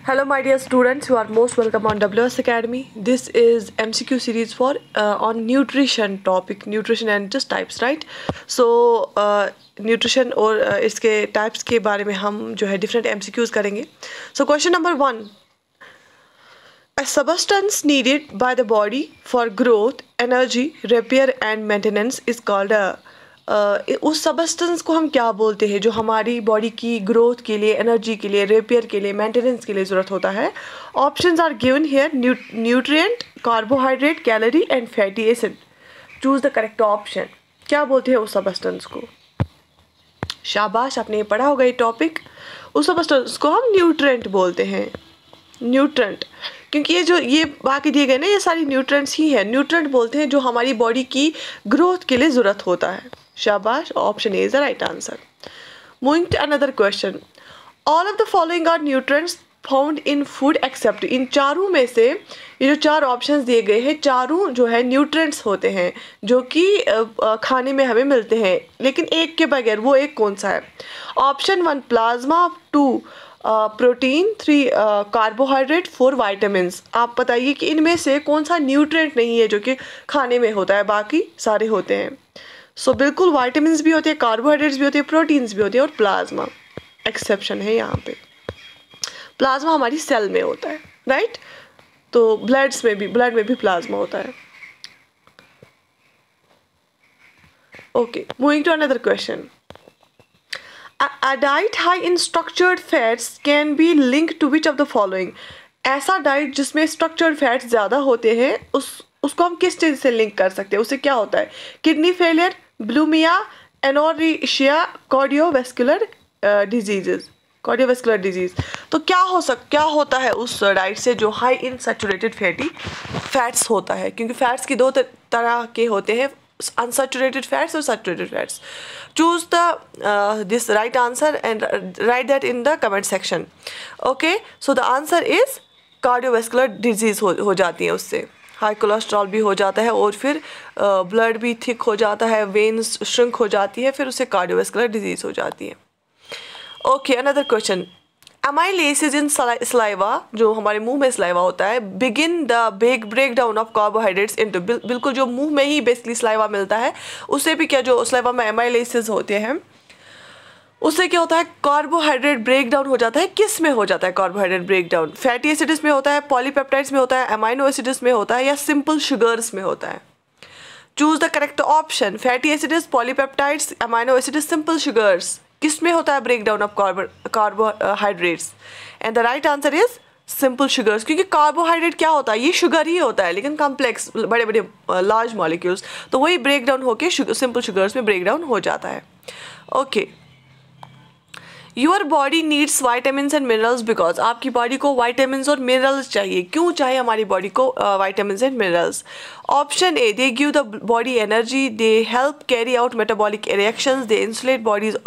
Hello my dear students, you are most welcome on WS Academy. This is MCQ series for on nutrition topic, nutrition and just types, right? So nutrition और इसके types के बारे में हम जो है different MCQs करेंगे. So question number 1. A substance needed by the body for growth, energy, repair and maintenance is called a उस सबस्टेंस को हम क्या बोलते हैं जो हमारी बॉडी की ग्रोथ के लिए, एनर्जी के लिए, रिपेयर के लिए, मेंटेनेंस के लिए ज़रूरत होता है. Options are given here. Nutrient, carbohydrate, calorie and fatty acid. Choose the correct option. क्या बोलते हैं उस सबस्टेंस को? शाबाश, आपने पढ़ा होगा ये टॉपिक. उस सबस्टेंस को हम न्यूट्रिएंट बोलते हैं. न्यूट्रेंट, क्योंकि ये बाकी दिए गए ना, ये सारी न्यूट्रेंट्स ही है. न्यूट्रेंट बोलते हैं जो हमारी बॉडी की ग्रोथ के लिए ज़रूरत होता है. शाबाश, option A is the right answer. Moving to another question. All of the following are nutrients found in food except. इन चारों में से ये जो चार ऑप्शंस दिए गए हैं, चारों जो है न्यूट्रेंट्स होते हैं जो कि खाने में हमें मिलते हैं, लेकिन एक के बगैर. वो एक कौन सा है? Option 1 plasma, 2 protein, 3 carbohydrate, 4 vitamins. आप बताइए कि इनमें से कौन सा न्यूट्रिएंट नहीं है जो कि खाने में होता है, बाकी सारे होते हैं. सो बिल्कुल वाइटामिन्स भी होते हैं, कार्बोहाइड्रेट्स भी होते हैं, प्रोटीन्स भी होते हैं और प्लाज्मा एक्सेप्शन है यहाँ पे. प्लाज्मा हमारी सेल में होता है, राइट? तो ब्लड में भी प्लाज्मा होता है. Okay, moving to another question. A diet high in structured fats can be linked to which of the following? ऐसा डाइट जिसमें स्ट्रक्चर्ड फैट्स ज़्यादा होते हैं उसको हम किस चीज़ से लिंक कर सकते हैं? उससे क्या होता है? Kidney failure, bulimia, anorexia, cardiovascular disease. तो क्या होता है उस डाइट से जो high in saturated fatty fats होता है? क्योंकि फैट्स की दो तरह के होते हैं, unsaturated fats or saturated fats. Choose this right answer and write that in the comment section. Okay, so the answer is cardiovascular disease हो जाती है उससे. हाई कोलेस्ट्रॉल भी हो जाता है और फिर ब्लड भी थिक हो जाता है, वेन्स श्रिंक हो जाती है, फिर उससे कार्डियोवैस्कुलर डिजीज हो जाती है. Okay, another question. Amylases in saliva, जो हमारे मुंह में saliva होता है, begin the breakdown of carbohydrates into. बिल्कुल जो मुंह में ही बेसिकली saliva मिलता है, उससे भी क्या जो saliva में amylases होते हैं, उससे क्या होता है? कार्बोहाइड्रेट ब्रेकडाउन हो जाता है. किस में हो जाता है कार्बोहाइड्रेट ब्रेकडाउन? फैटी एसिड्स में होता है, पॉलीपेप्टाइड्स में होता है, अमाइनो एसिड्स में होता है या सिंपल शुगर्स में होता है? Choose the correct option. Fatty acids, polypeptides, amino acids, simple sugars. किस में होता है breakdown of carbohydrates? And the right answer is simple sugars. क्योंकि कार्बोहाइड्रेट क्या होता है? ये शुगर ही होता है, लेकिन कॉम्प्लेक्स, बड़े बड़े लार्ज मॉलिक्यूल्स. तो वही ब्रेकडाउन होके सिंपल शुगर्स में ब्रेकडाउन हो जाता है. Okay, your body needs vitamins and minerals because. आपकी बॉडी को वाइटामिन्स और मिनरल्स चाहिए. क्यों चाहिए हमारी बॉडी को vitamins and minerals? Option A, they give the body energy, they help carry out metabolic reactions, they insulate bodies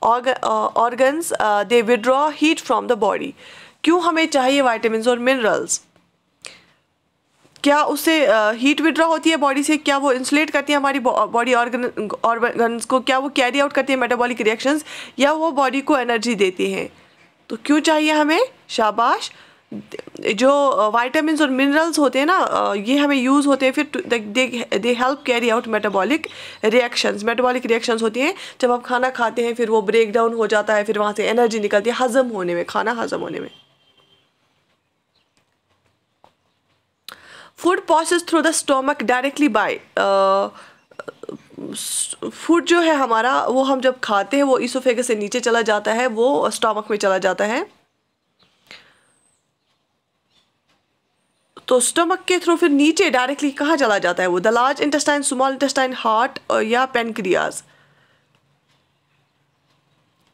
organs, they withdraw heat from the body. क्यों हमें चाहिए वाइटामिन्स और मिनरल्स? क्या उससे हीट विड्रॉ होती है body से? क्या वो इंसुलेट करती है हमारी बॉडी ऑर्गन्स को? क्या वो कैरी आउट करती है मेटाबॉलिक रिएक्शंस, या वो बॉडी को एनर्जी देती हैं? तो क्यों चाहिए हमें? शाबाश. जो वाइटामिन्स और मिनरल्स होते हैं ना, ये हमें यूज़ होते हैं फिर they help carry out metabolic reactions. Metabolic reactions होती हैं जब आप खाना खाते हैं, फिर वो ब्रेक डाउन हो जाता है, फिर वहाँ से एनर्जी निकलती है हज़म होने में, खाना हज़म होने में. Food passes through the stomach directly by. Food जो है हमारा, वो हम जब खाते हैं वो इसोफेगस से नीचे चला जाता है, वो स्टोमक में चला जाता है. तो स्टोमक के थ्रू फिर नीचे डायरेक्टली कहाँ चला जाता है वो? The large intestine, small intestine, heart या पेनक्रियाज?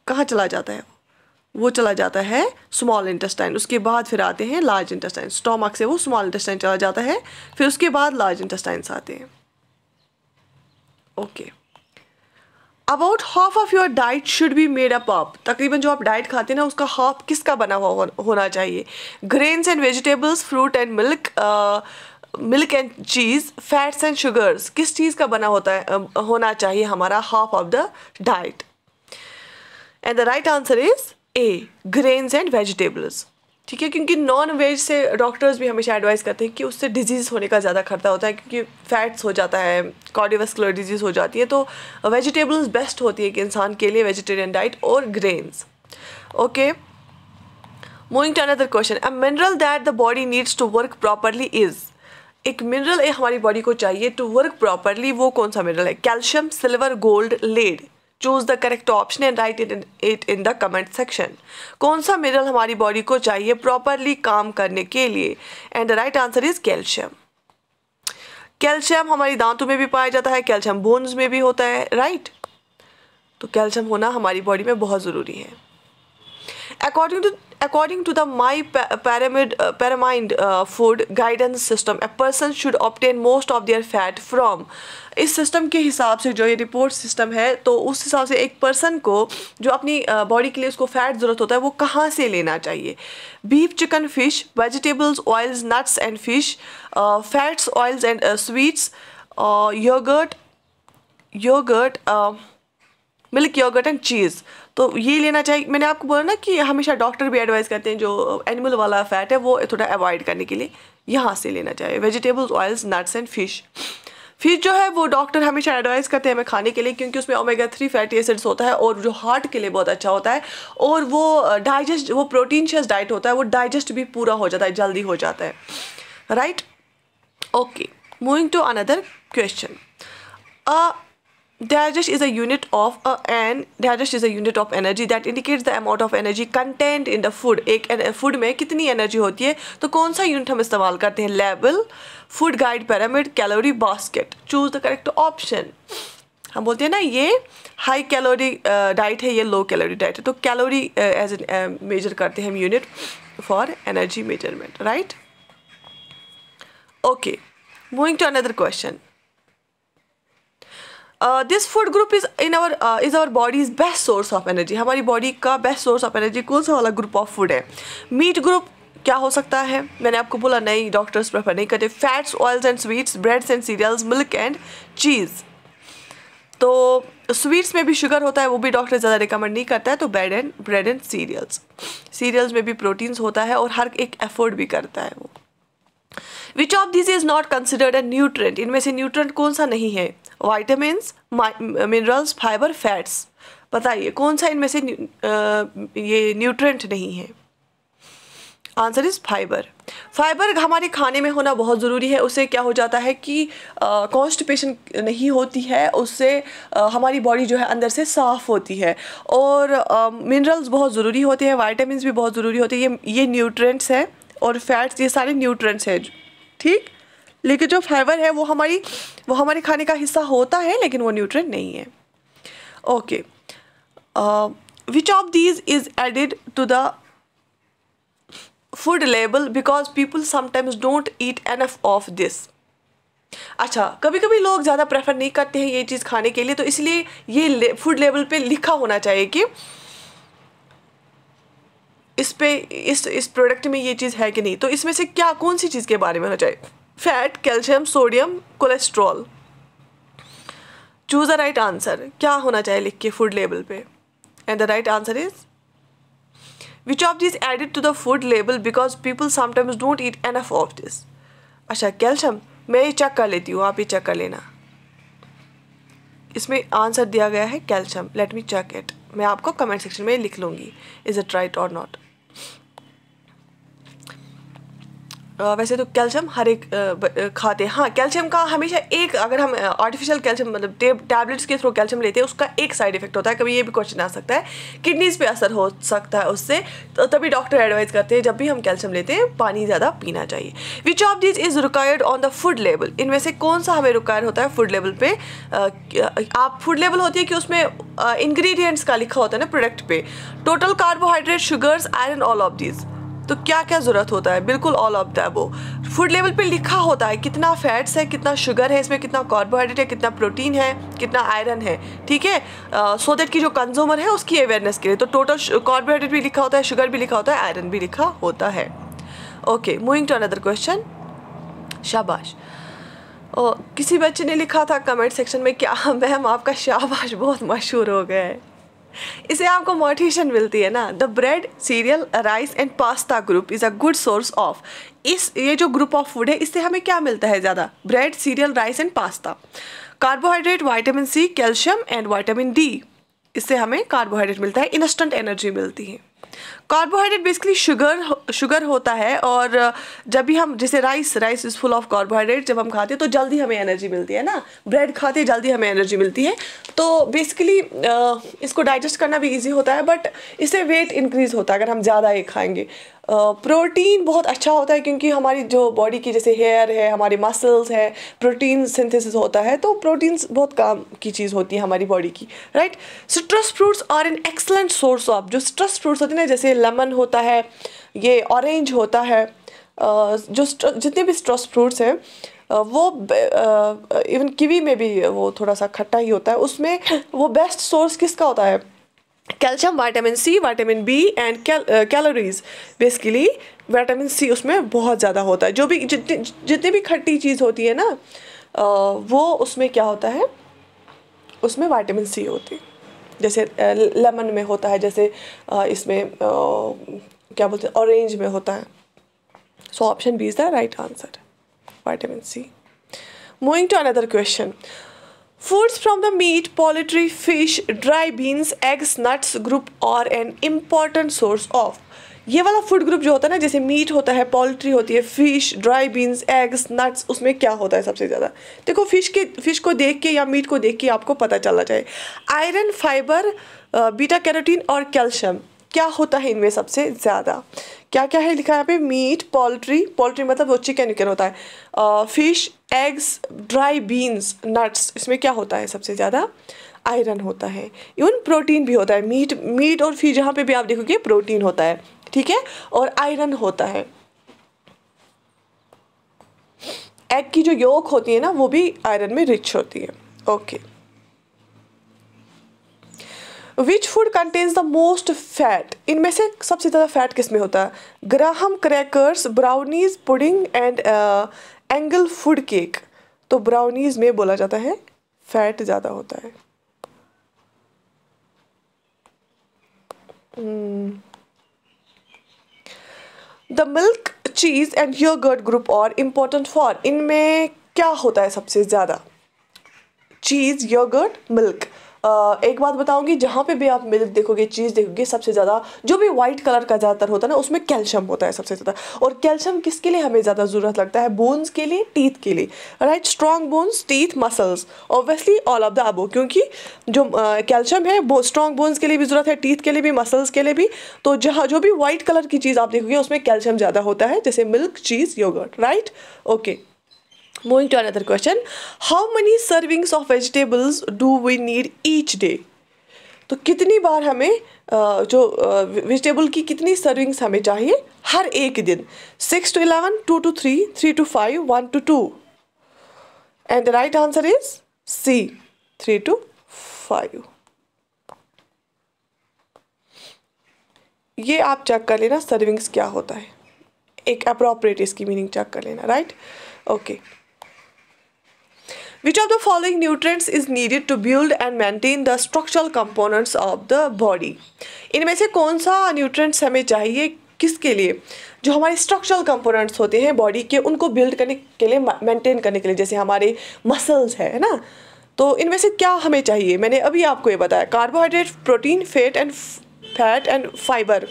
कहाँ चला जाता है? वो चला जाता है स्मॉल इंटेस्टाइन. उसके बाद फिर आते हैं लार्ज इंटेस्टाइन. स्टोमक से वो स्मॉल इंटेस्टाइन चला जाता है, फिर उसके बाद लार्ज इंटेस्टाइन्स आते हैं. Okay, about half of your diet should be made up of. तकरीबन जो आप डाइट खाते हैं ना, उसका हाफ किसका बना हुआ होना चाहिए? Grains and vegetables, fruit and milk and cheese, fats and sugars. किस चीज़ का बना होना चाहिए हमारा half of the diet? And the right answer is A, grains and vegetables. ठीक है, क्योंकि नॉन वेज से डॉक्टर्स भी हमेशा एडवाइस करते हैं कि उससे डिजीज़ होने का ज़्यादा खतरा होता है, क्योंकि फैट्स हो जाता है, कार्डियोवैस्कुलर डिजीज़ हो जाती है। तो वेजिटेबल्स बेस्ट होती है कि इंसान के लिए, वेजिटेरियन डाइट और grains. Okay, moving to another question, a mineral that the body needs to work properly is, एक मिनरल हमारी बॉडी को चाहिए टू वर्क प्रॉपरली, वो कौन सा मिनरल है? Calcium, silver, gold, lead. Choose the correct option and write it in the comment section. कौन सा मिनरल हमारी बॉडी को चाहिए प्रॉपरली काम करने के लिए? And the right answer is calcium. Calcium हमारी दांतों में भी पाया जाता है, कैल्शियम बोन्स में भी होता है, राइट? तो कैल्शियम होना हमारी बॉडी में बहुत ज़रूरी है। According to the My Pyramid food guidance system, a person should obtain most of their fat from, इस सिस्टम के हिसाब से जो ये रिपोर्ट सिस्टम है, तो उस हिसाब से एक पर्सन को जो अपनी बॉडी के लिए उसको फैट ज़रूरत होता है वो कहाँ से लेना चाहिए? Beef, chicken, fish, vegetables, oils, nuts and fish, fats, oils and sweets, yoghurt, milk, yoghurt and cheese. तो ये लेना चाहिए। मैंने आपको बोला ना कि हमेशा डॉक्टर भी एडवाइस करते हैं जो एनिमल वाला फैट है वो थोड़ा अवॉइड करने के लिए यहाँ से लेना चाहिए, vegetables, oils, nuts and fish. Fish जो है वो डॉक्टर हमेशा एडवाइस करते हैं हमें खाने के लिए, क्योंकि उसमें ओमेगा 3 फैटी एसिड्स होता है और जो हार्ट के लिए बहुत अच्छा होता है, और वो प्रोटीनशियस डाइट होता है, वो डाइजेस्ट भी पूरा हो जाता है, जल्दी हो जाता है, right? Okay, moving to another question. Digest is a unit of energy that indicates the amount of energy contained in the food. एक फूड में कितनी एनर्जी होती है, तो कौन सा यूनिट हम इस्तेमाल करते हैं? Level, food guide, pyramid, calorie, basket. Choose the correct option. हम बोलते हैं ना ये हाई कैलोरी डाइट है, ये लो कैलोरी डाइट है, तो कैलोरी एज एन मेजर करते हैं हम unit for energy measurement, right? Okay, moving to another question. This food group is our body's best source of energy. हमारी बॉडी का best source of energy कौन सा वाला ग्रुप ऑफ फूड है? Meat group क्या हो सकता है? मैंने आपको बोला नहीं, डॉक्टर्स प्रेफर नहीं करते। Fats, oils and sweets, breads and cereals, milk and cheese. तो स्वीट्स में भी शुगर होता है, वो भी डॉक्टर ज़्यादा रिकमेंड नहीं करता है, तो ब्रेड एंड सीरियल्स में भी प्रोटीन्स होता है और हर एक एफोर्ड भी करता है वो। विच of this is not considered a nutrient? इनमें से न्यूट्रेंट कौन सा नहीं है? Vitamins, minerals, fibre, fats. बताइए कौन सा इनमें से ये न्यूट्रेंट नहीं है? Answer is fibre. फाइबर हमारे खाने में होना बहुत ज़रूरी है। उससे क्या हो जाता है कि कॉन्स्टिपेशन नहीं होती है, उससे हमारी बॉडी जो है अंदर से साफ़ होती है। और मिनरल्स बहुत ज़रूरी होते हैं, वाइटामिन्स भी बहुत ज़रूरी होते हैं, ये न्यूट्रेंट्स हैं, और फैट्स ये सारे न्यूट्रेंट्स हैं, ठीक? लेकिन जो फाइबर है वो हमारे खाने का हिस्सा होता है, लेकिन वो न्यूट्रेंट नहीं है। Okay, which of these is added to the food label because people sometimes don't eat enough of this? अच्छा, कभी कभी लोग ज़्यादा प्रेफर नहीं करते हैं ये चीज़ खाने के लिए, तो इसलिए ये फूड लेबल पे लिखा होना चाहिए कि इस प्रोडक्ट में ये चीज़ है कि नहीं। तो इसमें से कौन सी चीज़ के बारे में होना चाहिए? Fat, calcium, sodium, cholesterol. Choose the right answer. क्या होना चाहिए लिख के फूड लेबल पे? And the right answer is which of this added to the food label because people sometimes don't eat enough of this? अच्छा, calcium. मैं ये check कर लेती हूँ, आप ये चेक कर लेना। इसमें आंसर दिया गया है calcium. Let me check it. मैं आपको कमेंट सेक्शन में लिख लूँगी इज इट राइट और नॉट। वैसे तो कैल्शियम हर एक खाते हैं। हाँ, कैल्शियम का हमेशा एक, अगर हम आर्टिफिशियल कैल्शियम मतलब टैबलेट्स के थ्रू कैल्शियम लेते हैं, उसका एक साइड इफेक्ट होता है। कभी ये भी क्वेश्चन आ सकता है, किडनीज़ पे असर हो सकता है उससे, तो तभी डॉक्टर एडवाइस करते हैं जब भी हम कैल्शियम लेते हैं पानी ज़्यादा पीना चाहिए। विच of this is required on the food label? इनमें से कौन सा हमें रिक्वायर होता है फूड लेबल पे? आप फूड लेबल होती है कि उसमें इंग्रेडिएंट्स का लिखा होता है ना प्रोडक्ट पे, total carbohydrate, sugars, iron, all of this. तो क्या क्या ज़रूरत होता है? बिल्कुल ऑल ऑफ द वो फूड लेवल पे लिखा होता है, कितना फैट्स है, कितना शुगर है इसमें, कितना कार्बोहाइड्रेट है, कितना प्रोटीन है, कितना आयरन है, ठीक है? सो दैट कि जो कंज्यूमर है उसकी अवेयरनेस के लिए। तो टोटल कार्बोहाइड्रेट भी लिखा होता है, शुगर भी लिखा होता है, आयरन भी लिखा होता है। Okay, moving to another question. शाबाश। किसी बच्चे ने लिखा था कमेंट सेक्शन में, क्या मैम आपका शाबाश बहुत मशहूर हो गया है। इससे आपको मोटिवेशन मिलती है ना। The bread, cereal, rice and pasta group is a good source of, ये जो ग्रुप ऑफ फूड है इससे हमें क्या मिलता है ज़्यादा? Bread, cereal, rice and pasta. Carbohydrate, vitamin C, calcium and vitamin D, इससे हमें कार्बोहाइड्रेट मिलता है, इंस्टेंट एनर्जी मिलती है। कार्बोहाइड्रेट बेसिकली शुगर होता है, और जब भी हम, जैसे rice is full of carbohydrate, जब हम खाते हैं तो जल्दी हमें एनर्जी मिलती है ना, ब्रेड खाते जल्दी हमें एनर्जी मिलती है। तो बेसिकली इसको डाइजेस्ट करना भी इजी होता है, बट इससे वेट इंक्रीज़ होता है अगर हम ज़्यादा ये खाएंगे। प्रोटीन बहुत अच्छा होता है, क्योंकि हमारी जो बॉडी की जैसे हेयर है, हमारे मसल्स है, प्रोटीन सिंथेसिस होता है, तो प्रोटीन्स बहुत काम की चीज़ होती है हमारी बॉडी की, right. Citrus fruits are an excellent source of, जो सिट्रस फ्रूट्स होते हैं ना, जैसे लेमन होता है, ये ऑरेंज होता है, जो जितने भी सिट्रस फ्रूट्स हैं, वो इवन कीवी में भी वो थोड़ा सा खट्टा ही होता है, उसमें वो बेस्ट सोर्स किसका होता है? Calcium, vitamin C, vitamin B and calories. Basically vitamin C उसमें बहुत ज़्यादा होता है। जो भी जितनी भी खट्टी चीज़ होती है ना, वो उसमें क्या होता है? उसमें विटामिन सी होती है। जैसे लेमन में होता है, जैसे इसमें क्या बोलते हैं, ऑरेंज में होता है। So option B is the right answer, vitamin C. Moving to another question. Foods from the meat, poultry, fish, dry beans, eggs, nuts group are an important source of। ये वाला फूड ग्रुप जो होता है ना, जैसे meet होता है, poultry होती है, fish, dry beans, eggs, nuts, उसमें क्या होता है सबसे ज़्यादा? देखो फिश को देख के या मीट को देख के आपको पता चलना चाहिए। आयरन, फाइबर, बीटा कैरोटीन और कैल्शियम, क्या होता है इनमें सबसे ज़्यादा? क्या क्या है लिखा है यहाँ पे? मीट, पोल्ट्री मतलब वो चिकन होता है, fish, eggs, dry beans, nuts, इसमें क्या होता है सबसे ज़्यादा? आयरन होता है। इवन प्रोटीन भी होता है, मीट और फिश जहाँ पे भी आप देखोगे प्रोटीन होता है, ठीक है, और आयरन होता है। एग की जो योक होती है ना, वो भी आयरन में रिच होती है। Okay. Which food contains the most fat? इनमें से सबसे ज़्यादा फैट किस में होता है? Graham crackers, brownies, pudding and angel food cake. तो ब्राउनीज में बोला जाता है फैट ज़्यादा होता है। The milk, cheese and yoghurt group are important for, इनमें क्या होता है सबसे ज़्यादा? Cheese, yoghurt, milk. एक बात बताऊंगी, जहाँ पे भी आप मिल्क देखोगे, चीज़ देखोगे, सबसे ज़्यादा जो भी वाइट कलर का ज़्यादातर होता है ना, उसमें कैल्शियम होता है सबसे ज़्यादा। और कैल्शियम किसके लिए हमें ज़्यादा ज़रूरत लगता है? बोन्स के लिए, टीथ के लिए, right. Strong bones, teeth, muscles, obviously all of the अबो, क्योंकि जो कैल्शियम है वो स्ट्रॉन्ग बोन्स के लिए भी ज़रूरत है, टीथ के लिए भी, मसल्स के लिए भी। तो जहाँ जो भी वाइट कलर की चीज़ आप देखोगे उसमें कैल्शियम ज़्यादा होता है, जैसे milk, cheese, yoghurt, right. Okay. Moving to another question, how many servings of vegetables do we need each day? तो कितनी बार हमें जो वेजिटेबल की कितनी सर्विंग्स हमें चाहिए हर एक दिन? 6 to 11, 2 to 3, 3 to 5, 1 to 2, and the right answer is C, 3 to 5। ये आप चेक कर लेना सर्विंग्स क्या होता है, एक अप्रोप्रिएट इसकी मीनिंग चेक कर लेना, right. Okay. Which of the following nutrients is needed to build and maintain the structural components of the body? इनमें से कौन सा न्यूट्रिएंट्स हमें चाहिए किसके लिए? जो हमारे स्ट्रक्चरल कंपोनेंट्स होते हैं बॉडी के, उनको बिल्ड करने के लिए, मेंटेन करने के लिए, जैसे हमारे मसल्स है ना। तो इनमें से क्या हमें चाहिए? मैंने अभी आपको ये बताया, carbohydrate, protein, fat and fibre.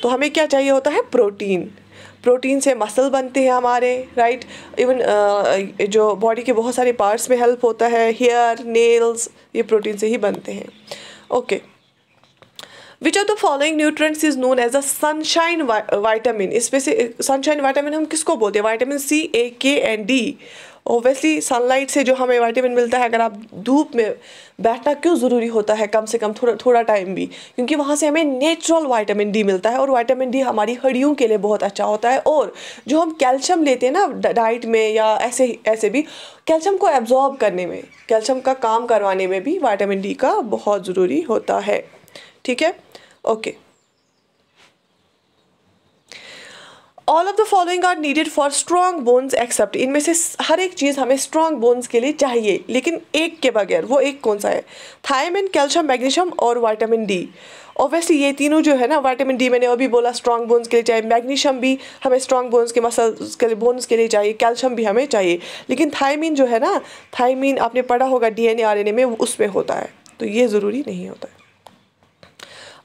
तो हमें क्या चाहिए होता है? प्रोटीन। प्रोटीन से मसल बनते हैं हमारे, राइट। इवन जो बॉडी के बहुत सारे पार्ट्स में हेल्प होता है, हेयर, नेल्स, ये प्रोटीन से ही बनते हैं। Okay. Which of the following nutrients is known as the sunshine vitamin? इसमें से सनशाइन वाइटामिन हम किसको बोलते हैं? विटामिन सी, ए, के एंड डी। ओबियसली सनलाइट से जो हमें विटामिन मिलता है, अगर आप धूप में बैठना क्यों ज़रूरी होता है कम से कम थोड़ा टाइम भी? क्योंकि वहाँ से हमें नेचुरल विटामिन डी मिलता है, और विटामिन डी हमारी हड्डियों के लिए बहुत अच्छा होता है। और जो हम कैल्शियम लेते हैं ना डाइट में या ऐसे भी, कैल्शियम को एब्जॉर्ब करने में, कैल्शियम का काम करवाने में भी विटामिन डी का बहुत ज़रूरी होता है, ठीक है। Okay. All of the following are needed for strong bones except, इनमें से हर एक चीज़ हमें स्ट्रॉन्ग बोन्स के लिए चाहिए, लेकिन एक के बगैर, वो एक कौन सा है? थायमिन, कैल्शियम, मैग्नीशियम और विटामिन डी। ऑब्वियसली ये तीनों जो है ना, विटामिन डी मैंने अभी बोला स्ट्रॉन्ग बोन्स के लिए चाहिए, मैग्नीशियम भी हमें स्ट्रॉन्ग बोन्स के मसल्स के लिए, बोन्स के लिए चाहिए, कैल्शियम भी हमें चाहिए, लेकिन थायमिन जो है ना, थायमिन आपने पढ़ा होगा डीएनए आरएनए में, उसमें होता है, तो ये ज़रूरी नहीं होता है।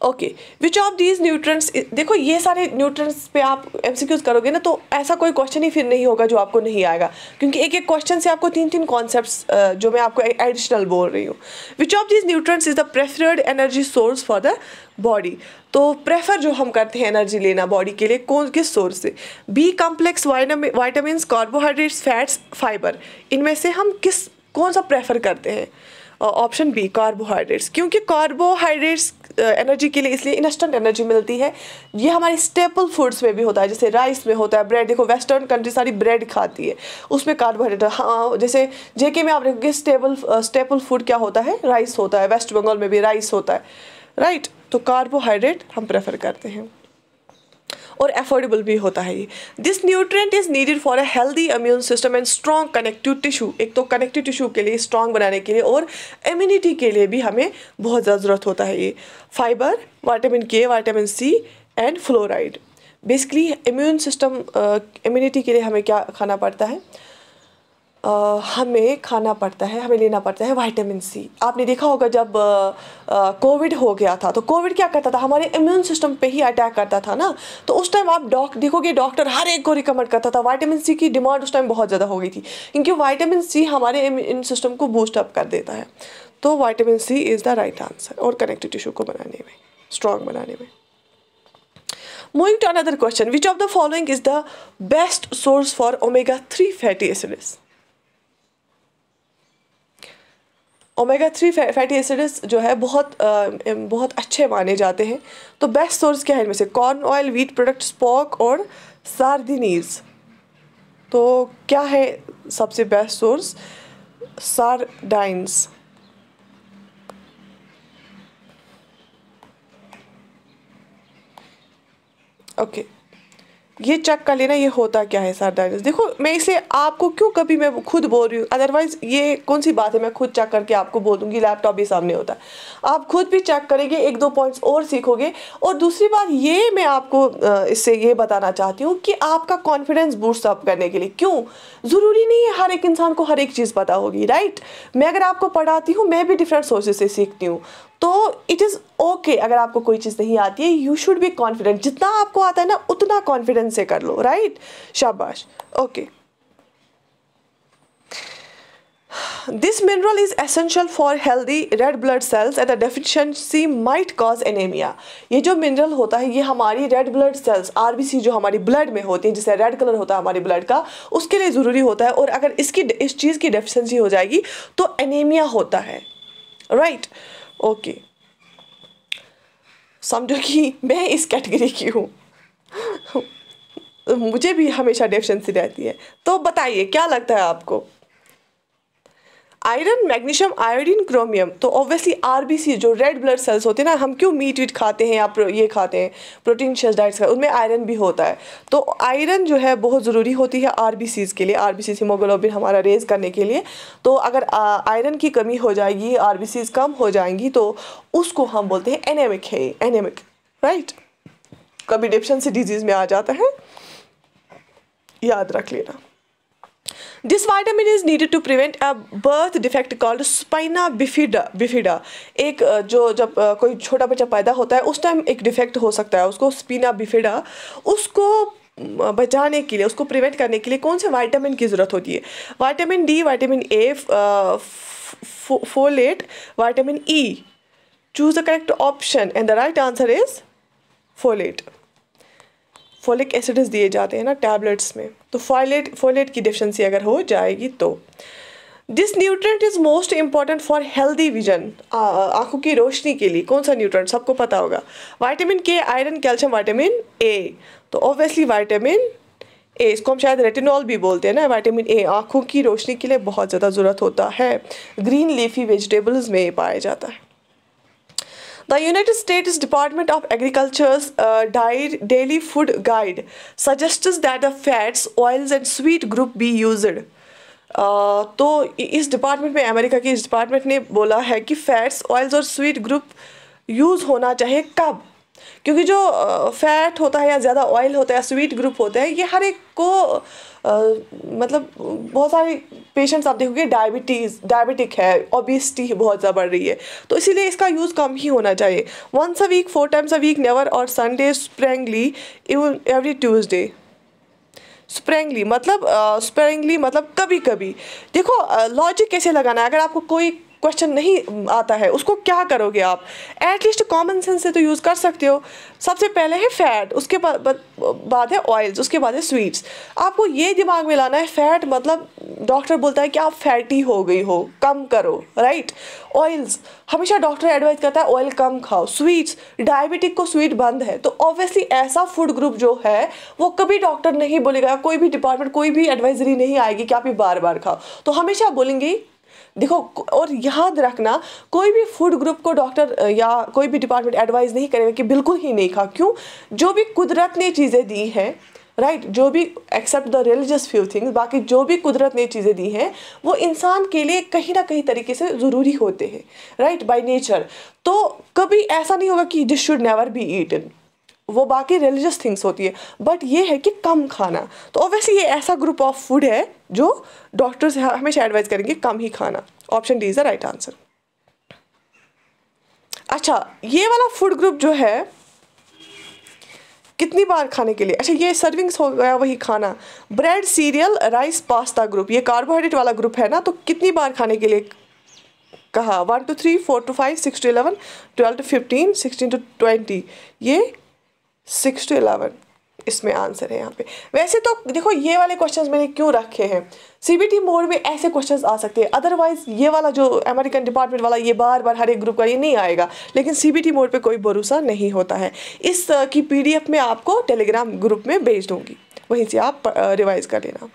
Okay, which of these nutrients, देखो ये सारे न्यूट्रिएंट्स पे आप एमसीक्यूज करोगे ना, तो ऐसा कोई क्वेश्चन ही फिर नहीं होगा जो आपको नहीं आएगा, क्योंकि एक एक क्वेश्चन से आपको 3-3 कॉन्सेप्ट्स जो मैं आपको एडिशनल बोल रही हूँ। विच of these nutrients is the preferred energy source for the body, तो प्रेफर जो हम करते हैं एनर्जी लेना बॉडी के लिए, किस सोर्स से? B complex vitamin, carbohydrates, fats, fibre, इनमें से हम कौन सा प्रेफर करते हैं? ऑप्शन बी कार्बोहाइड्रेट्स, क्योंकि कार्बोहाइड्रेट्स एनर्जी के लिए इसलिए इंस्टेंट एनर्जी मिलती है, ये हमारी स्टेपल फूड्स में भी होता है, जैसे राइस में होता है, ब्रेड, देखो वेस्टर्न कंट्री सारी ब्रेड खाती है, उसमें कार्बोहाइड्रेट, हाँ जैसे जेके में आप देखोगे स्टेपल फूड क्या होता है? राइस होता है, वेस्ट बंगाल में भी राइस होता है, राइट? तो कार्बोहाइड्रेट हम प्रेफर करते हैं और अफोर्डेबल भी होता है ये। This nutrient is needed for a healthy immune system and strong connective tissue, एक तो कनेक्टिव टिश्यू के लिए स्ट्रॉन्ग बनाने के लिए और इम्यूनिटी के लिए भी हमें बहुत ज़्यादा ज़रूरत होता है ये। Fibre, vitamin K, vitamin C and fluoride. Basically immune system, immunity के लिए हमें क्या खाना पड़ता है? हमें लेना पड़ता है विटामिन सी। आपने देखा होगा जब कोविड हो गया था, तो कोविड क्या करता था? हमारे इम्यून सिस्टम पे ही अटैक करता था ना, तो उस टाइम आप देखोगे डॉक्टर हर एक को रिकमेंड करता था, विटामिन सी की डिमांड उस टाइम बहुत ज़्यादा हो गई थी, क्योंकि विटामिन सी हमारे इम्यून सिस्टम को बूस्ट अप कर देता है। तो vitamin C is the right answer, और कनेक्टिव टिश्यू को बनाने में, स्ट्रॉन्ग बनाने में। Moving to another question, which of the following is the best source for omega-3 fatty acids? omega-3 fatty acids जो है बहुत अच्छे माने जाते हैं, तो बेस्ट सोर्स क्या है इनमें से? Corn oil, wheat products, pork और सार्डिनीज। तो क्या है सबसे बेस्ट सोर्स? सार्डाइन्स। ओके, ये चेक कर लेना ये होता क्या है सार्डाइन्स। देखो मैं इसे आपको क्यों, कभी मैं खुद बोल रही हूँ, अदरवाइज ये कौन सी बात है, मैं खुद चेक करके आपको बोल दूंगी, लैपटॉप भी सामने होता है, आप खुद भी चेक करेंगे, 1-2 पॉइंट्स और सीखोगे। और दूसरी बात ये मैं आपको इससे ये बताना चाहती हूँ कि आपका कॉन्फिडेंस बूस्ट अप करने के लिए, क्यों ज़रूरी नहीं है हर एक इंसान को हर एक चीज़ पता होगी, राइट? मैं अगर आपको पढ़ाती हूँ, मैं भी डिफरेंट सोर्सेज से सीखती हूँ, तो इट इज़ ओके अगर आपको कोई चीज़ नहीं आती है, यू शुड बी कॉन्फिडेंट, जितना आपको आता है ना उतना कॉन्फिडेंस से कर लो, राइट? शाबाश। Okay, this mineral is essential for healthy red blood cells and the deficiency might cause anaemia. ये जो मिनरल होता है ये हमारी रेड ब्लड सेल्स, आरबीसी जो हमारी ब्लड में होती है, जिससे रेड कलर होता है हमारे ब्लड का, उसके लिए ज़रूरी होता है, और अगर इस चीज़ की डेफिशिएंसी हो जाएगी तो एनीमिया होता है, राइट? ओके, समझो कि मैं इस कैटेगरी की हूँ, मुझे भी हमेशा डेफिशिएंसी रहती है, तो बताइए क्या लगता है आपको? Iron, magnesium, iodine, chromium. तो ऑब्वियसली आरबीसी जो रेड ब्लड सेल्स होते हैं ना, हम क्यों मीट वीट खाते हैं या ये खाते हैं प्रोटीन शेष डाइट्स का, उनमें आयरन भी होता है, तो आयरन जो है बहुत ज़रूरी होती है आरबीसीज के लिए, आरबीसी हीमोग्लोबिन हमारा रेज करने के लिए। तो अगर आयरन की कमी हो जाएगी, आरबीसीज कम हो जाएंगी, तो उसको हम बोलते हैं एनेमिक है, एनेमिक, राइट? कभी डेफिशिएंसी डिजीज़ में आ जाता है, याद रख लेना। This vitamin is needed to prevent a birth defect called spina bifida. एक जो जब कोई छोटा बच्चा पैदा होता है उस टाइम एक डिफेक्ट हो सकता है, उसको स्पाइना बिफिडा, उसको बचाने के लिए, उसको प्रिवेंट करने के लिए कौन से विटामिन की ज़रूरत होती है? Vitamin D, vitamin A, folate, vitamin E. Choose the correct option and the right answer is folate. Folic acids दिए जाते हैं ना टैबलेट्स में, तो फोलेट की डेफिशिएंसी अगर हो जाएगी तो। This nutrient is most important for healthy vision, आंखों की रोशनी के लिए कौन सा न्यूट्रिएंट सबको पता होगा? विटामिन के, आयरन, कैल्शियम, विटामिन ए। तो ऑब्वियसली विटामिन ए, इसको हम शायद रेटिनॉल भी बोलते हैं ना, विटामिन ए आंखों की रोशनी के लिए बहुत ज़्यादा ज़रूरत होता है, ग्रीन लीफी वेजिटेबल्स में पाया जाता है। The United States Department of Agriculture's daily food guide suggests that the fats, oils and sweet group be used. तो इस डिपार्टमेंट में, अमेरिका की इस डिपार्टमेंट ने बोला है कि फैट्स, ऑयल्स और स्वीट ग्रुप यूज़ होना चाहिए कब? क्योंकि जो फैट होता है या ज़्यादा ऑयल होता है, स्वीट ग्रुप होता है, ये हर एक को मतलब बहुत सारे पेशेंट्स आप देखोगे डायबिटिक है, ओबेसिटी बहुत ज़्यादा बढ़ रही है, तो इसीलिए इसका यूज़ कम ही होना चाहिए. Once a week, 4 times a week, never or Sunday sparingly, every Tuesday. Sparingly मतलब कभी कभी. देखो लॉजिक कैसे लगाना है. अगर आपको कोई क्वेश्चन नहीं आता है, उसको क्या करोगे आप? एटलीस्ट कॉमन सेंस से तो यूज़ कर सकते हो. सबसे पहले है फैट, उसके बाद है ऑयल्स, उसके बाद है स्वीट्स. आपको ये दिमाग में लाना है, फैट मतलब डॉक्टर बोलता है कि आप फैटी हो गई हो, कम करो, राइट. ऑयल्स, हमेशा डॉक्टर एडवाइस करता है ऑयल कम खाओ. स्वीट्स, डायबिटिक को स्वीट बंद है, तो ऑब्वियसली ऐसा फूड ग्रुप जो है वो कभी डॉक्टर नहीं बोलेगा, कोई भी डिपार्टमेंट, कोई भी एडवाइजरी नहीं आएगी कि आप ये बार बार खाओ. तो हमेशा बोलेंगे. देखो, और याद रखना, कोई भी फूड ग्रुप को डॉक्टर या कोई भी डिपार्टमेंट एडवाइस नहीं करेगा कि बिल्कुल ही नहीं खा. क्यों? जो भी कुदरत ने चीज़ें दी हैं, राइट, जो भी except the religious few things, बाकी जो भी कुदरत ने चीज़ें दी हैं वो इंसान के लिए कहीं ना कहीं तरीके से ज़रूरी होते हैं, राइट, बाय नेचर. तो कभी ऐसा नहीं होगा कि this should never be eaten, वो बाकी रिलीजियस थिंग्स होती है, बट ये है कि कम खाना. तो ऑब्वियसली ये ऐसा ग्रुप ऑफ फूड है जो डॉक्टर्स हमेशा एडवाइस करेंगे कम ही खाना. Option D is the right answer. अच्छा, ये वाला फूड ग्रुप जो है कितनी बार खाने के लिए? अच्छा, ये सर्विंग्स हो गया वही खाना. Bread, cereal, rice, pasta group, ये कार्बोहाइड्रेट वाला ग्रुप है ना, तो कितनी बार खाने के लिए कहा? 1 to 3, 4 to 5, 6 to 11, 12 to 15, 16 to 20. ये 6 to 11 इसमें आंसर है यहाँ पे. वैसे तो देखो, ये वाले क्वेश्चंस मैंने क्यों रखे हैं, सीबीटी मोड में ऐसे क्वेश्चंस आ सकते हैं. अदरवाइज ये वाला जो अमेरिकन डिपार्टमेंट वाला, ये बार बार हर एक ग्रुप का ये नहीं आएगा. लेकिन सीबीटी मोड पे कोई भरोसा नहीं होता है. इस की पीडीएफ में आपको टेलीग्राम ग्रुप में भेज दूंगी, वहीं से आप रिवाइज कर लेना.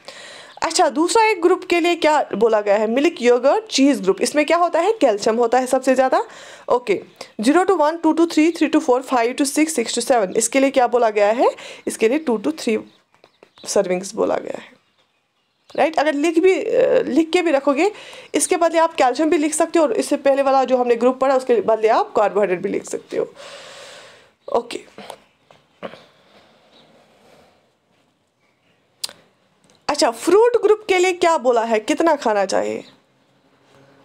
अच्छा, दूसरा एक ग्रुप के लिए क्या बोला गया है? मिल्क, योगर्ट, चीज़ ग्रुप. इसमें क्या होता है? कैल्शियम होता है सबसे ज़्यादा. Okay, 0 to 1, 2 to 3, 3 to 4, 5 to 6, 6 to 7. इसके लिए क्या बोला गया है? इसके लिए 2 to 3 सर्विंग्स बोला गया है, राइट. अगर लिख के भी रखोगे, इसके बदले आप कैल्शियम भी लिख सकते हो, और इससे पहले वाला जो हमने ग्रुप पढ़ा उसके बदले आप कार्बोहाइड्रेट भी लिख सकते हो. ओके, अच्छा, फ्रूट ग्रुप के लिए क्या बोला है? कितना खाना चाहिए?